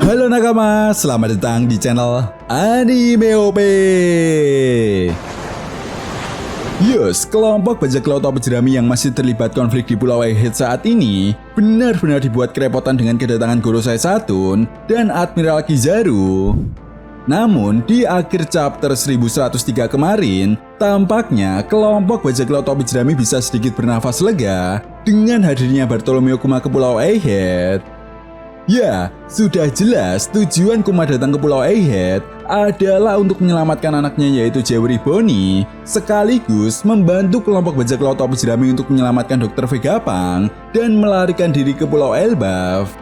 Halo nakama, selamat datang di channel Anime OP. Yes, kelompok bajak laut topi jerami yang masih terlibat konflik di Pulau Egghead saat ini benar-benar dibuat kerepotan dengan kedatangan Gorosei Saturn dan Admiral Kizaru. Namun, di akhir chapter 1103 kemarin, tampaknya kelompok bajak laut topi jerami bisa sedikit bernafas lega dengan hadirnya Bartolomeo Kuma ke Pulau Egghead. Ya, sudah jelas tujuan Kuma datang ke Pulau Egghead adalah untuk menyelamatkan anaknya yaitu Jewelry Bonnie, sekaligus membantu kelompok bajak laut topi jerami untuk menyelamatkan Dr. Vegapunk dan melarikan diri ke Pulau Elbaf.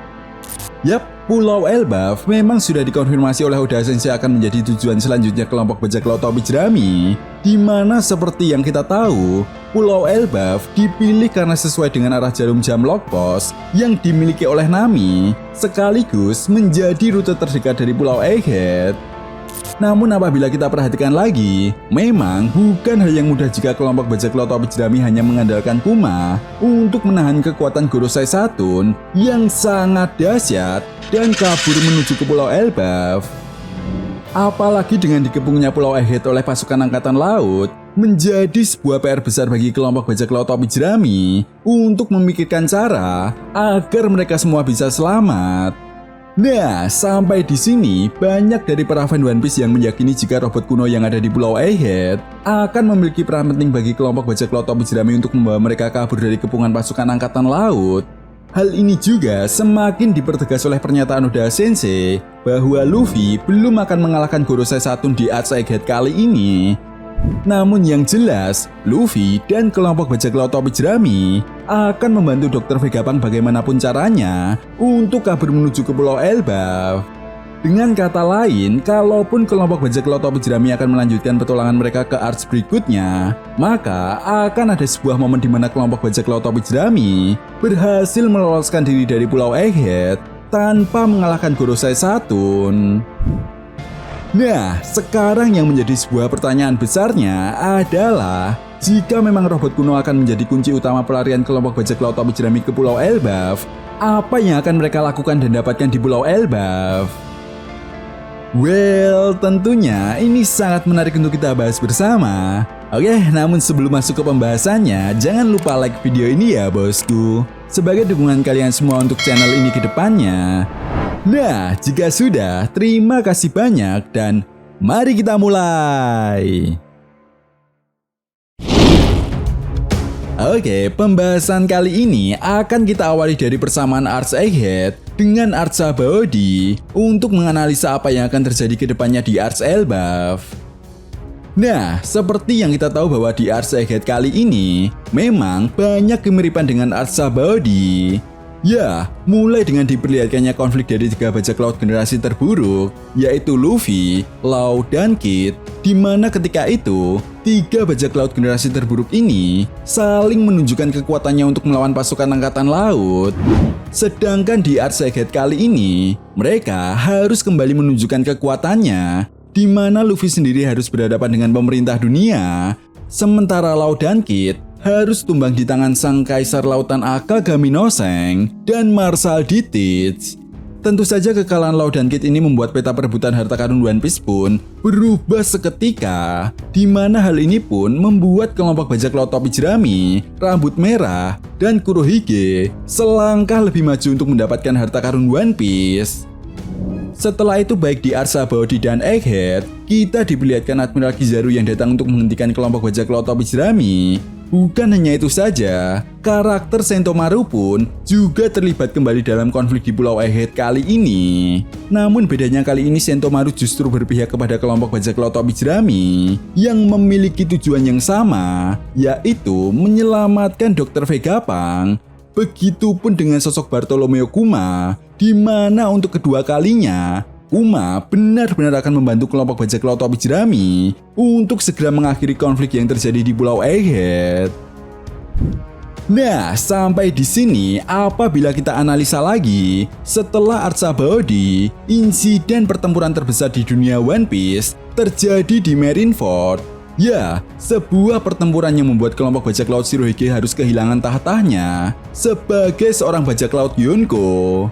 Yap, Pulau Elbaf memang sudah dikonfirmasi oleh Oda Sensei akan menjadi tujuan selanjutnya kelompok bajak laut topi jerami, di mana seperti yang kita tahu, Pulau Elbaf dipilih karena sesuai dengan arah jarum jam Lockpost yang dimiliki oleh Nami, sekaligus menjadi rute terdekat dari Pulau Egghead. Namun apabila kita perhatikan lagi, memang bukan hal yang mudah jika kelompok bajak laut topi jerami hanya mengandalkan Kuma untuk menahan kekuatan Gorosei Saturn yang sangat dahsyat dan kabur menuju ke Pulau Elbaf. Apalagi dengan dikepungnya Pulau Egghead oleh pasukan angkatan laut, menjadi sebuah PR besar bagi kelompok bajak laut topi jerami untuk memikirkan cara agar mereka semua bisa selamat. Nah, sampai di sini banyak dari para fan One Piece yang meyakini jika robot kuno yang ada di Pulau Egghead akan memiliki peran penting bagi kelompok bajak laut topi jerami untuk membawa mereka kabur dari kepungan pasukan angkatan laut. Hal ini juga semakin dipertegas oleh pernyataan Oda Sensei bahwa Luffy belum akan mengalahkan Gorosei Saturn di Arc Egghead kali ini. Namun yang jelas, Luffy dan kelompok bajak laut topi jerami akan membantu Dr. Vegapunk bagaimanapun caranya untuk kabur menuju ke Pulau Elbaf. Dengan kata lain, kalaupun kelompok bajak laut topi jerami akan melanjutkan petualangan mereka ke arc berikutnya, maka akan ada sebuah momen di mana kelompok bajak laut topi jerami berhasil meloloskan diri dari Pulau Egghead tanpa mengalahkan Gorosei Saturn. Nah, sekarang yang menjadi sebuah pertanyaan besarnya adalah jika memang robot kuno akan menjadi kunci utama pelarian kelompok bajak laut topi jerami ke Pulau Elbaf, apa yang akan mereka lakukan dan dapatkan di Pulau Elbaf? Well, tentunya ini sangat menarik untuk kita bahas bersama. Oke, namun sebelum masuk ke pembahasannya, jangan lupa like video ini ya bosku, sebagai dukungan kalian semua untuk channel ini ke depannya. Nah, jika sudah, terima kasih banyak dan mari kita mulai. Oke, pembahasan kali ini akan kita awali dari persamaan Arc Egghead dengan Arc Sabaody untuk menganalisa apa yang akan terjadi ke depannya di Arc Elbaf. Nah, seperti yang kita tahu bahwa di Arc Egghead kali ini memang banyak kemiripan dengan Arc Sabaody. Ya, mulai dengan diperlihatkannya konflik dari tiga bajak laut generasi terburuk, yaitu Luffy, Law, dan Kid, di mana ketika itu, tiga bajak laut generasi terburuk ini saling menunjukkan kekuatannya untuk melawan pasukan angkatan laut. Sedangkan di Arc Egghead kali ini, mereka harus kembali menunjukkan kekuatannya, di mana Luffy sendiri harus berhadapan dengan pemerintah dunia, sementara Law dan Kid harus tumbang di tangan sang kaisar lautan Akagami no Seng dan Marshal Ditich. Tentu saja kekalahan Law dan Kid ini membuat peta perebutan harta karun One Piece pun berubah seketika, di mana hal ini pun membuat kelompok bajak laut topi jerami, rambut merah, dan Kurohige selangkah lebih maju untuk mendapatkan harta karun One Piece. Setelah itu baik di Arc Sabaody dan Egghead, kita diperlihatkan Admiral Kizaru yang datang untuk menghentikan kelompok bajak laut topi jerami. Bukan hanya itu saja, karakter Sentomaru pun juga terlibat kembali dalam konflik di Pulau Egghead kali ini. Namun bedanya kali ini Sentomaru justru berpihak kepada kelompok bajak laut topi jerami yang memiliki tujuan yang sama, yaitu menyelamatkan Dr. Vegapunk. Begitupun dengan sosok Bartolomeo Kuma, di mana untuk kedua kalinya Kuma benar-benar akan membantu kelompok bajak laut topi jerami untuk segera mengakhiri konflik yang terjadi di Pulau Egghead. Nah, sampai di sini apabila kita analisa lagi, setelah Arc Sabaody, insiden pertempuran terbesar di dunia One Piece terjadi di Marineford. Ya, sebuah pertempuran yang membuat kelompok bajak laut Shirohige harus kehilangan tahtanya sebagai seorang bajak laut Yonko.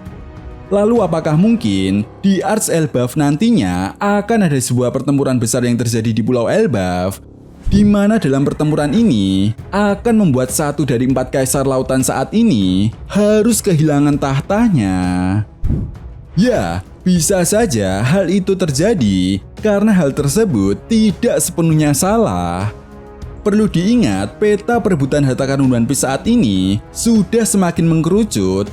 Lalu apakah mungkin di Arch Elbaf nantinya akan ada sebuah pertempuran besar yang terjadi di Pulau Elbaf, di mana dalam pertempuran ini akan membuat satu dari 4 kaisar lautan saat ini harus kehilangan tahtanya? Ya, bisa saja hal itu terjadi karena hal tersebut tidak sepenuhnya salah. Perlu diingat, peta perebutan harta karun One Piece saat ini sudah semakin mengkerucut.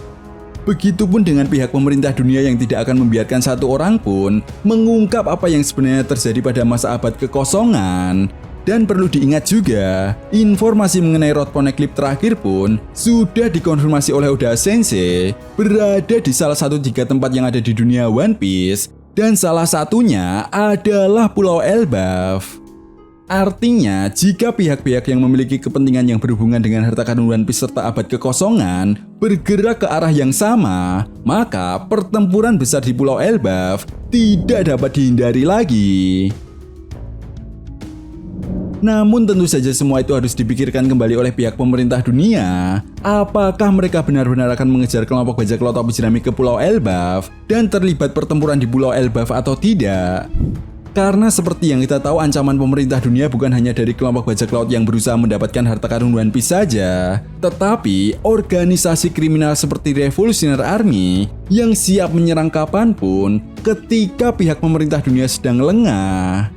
Begitupun dengan pihak pemerintah dunia yang tidak akan membiarkan satu orang pun mengungkap apa yang sebenarnya terjadi pada masa abad kekosongan. Dan perlu diingat juga, informasi mengenai Road Poneglyph terakhir pun sudah dikonfirmasi oleh Oda Sensei berada di salah satu 3 tempat yang ada di dunia One Piece, dan salah satunya adalah Pulau Elbaf. Artinya, jika pihak-pihak yang memiliki kepentingan yang berhubungan dengan harta karun One Piece serta abad kekosongan bergerak ke arah yang sama, maka pertempuran besar di Pulau Elbaf tidak dapat dihindari lagi. Namun tentu saja semua itu harus dipikirkan kembali oleh pihak pemerintah dunia. Apakah mereka benar-benar akan mengejar kelompok bajak laut topi jerami ke Pulau Elbaf dan terlibat pertempuran di Pulau Elbaf atau tidak? Karena seperti yang kita tahu, ancaman pemerintah dunia bukan hanya dari kelompok bajak laut yang berusaha mendapatkan harta karun One Piece saja, tetapi organisasi kriminal seperti Revolutionary Army yang siap menyerang kapanpun ketika pihak pemerintah dunia sedang lengah.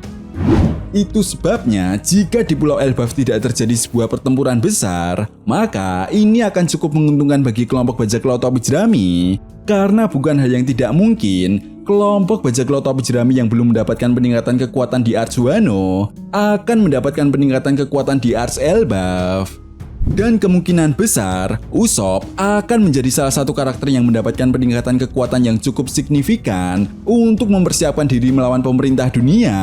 Itu sebabnya jika di Pulau Elbaf tidak terjadi sebuah pertempuran besar, maka ini akan cukup menguntungkan bagi kelompok bajak laut topi jerami. Karena bukan hal yang tidak mungkin, kelompok bajak laut topi jerami yang belum mendapatkan peningkatan kekuatan di Arch Wano akan mendapatkan peningkatan kekuatan di Arch Elbaf. Dan kemungkinan besar, Usopp akan menjadi salah satu karakter yang mendapatkan peningkatan kekuatan yang cukup signifikan untuk mempersiapkan diri melawan pemerintah dunia.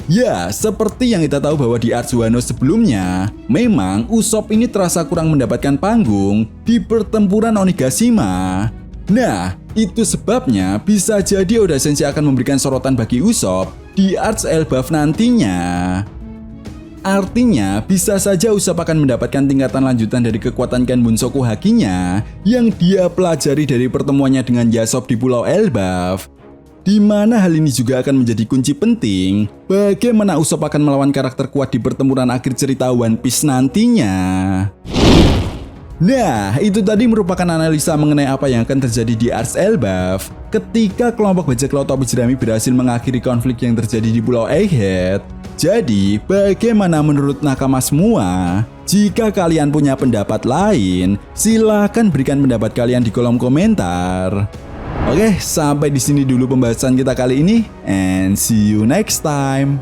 Ya, seperti yang kita tahu bahwa di Arch Wano sebelumnya, memang Usopp ini terasa kurang mendapatkan panggung di pertempuran Onigashima. Nah, itu sebabnya bisa jadi Oda Sensei akan memberikan sorotan bagi Usopp di Arch Elbaf nantinya. Artinya, bisa saja Usopp akan mendapatkan tingkatan lanjutan dari kekuatan Ken Bunsoku Haki-nya yang dia pelajari dari pertemuannya dengan Yasop di Pulau Elbaf. Di mana hal ini juga akan menjadi kunci penting bagaimana Usopp akan melawan karakter kuat di pertempuran akhir cerita One Piece nantinya. Nah, itu tadi merupakan analisa mengenai apa yang akan terjadi di Arch Elbaf ketika kelompok bajak laut topi jerami berhasil mengakhiri konflik yang terjadi di Pulau Egghead. Jadi, bagaimana menurut nakama semua? Jika kalian punya pendapat lain, silahkan berikan pendapat kalian di kolom komentar. Oke, sampai di sini dulu pembahasan kita kali ini, and see you next time.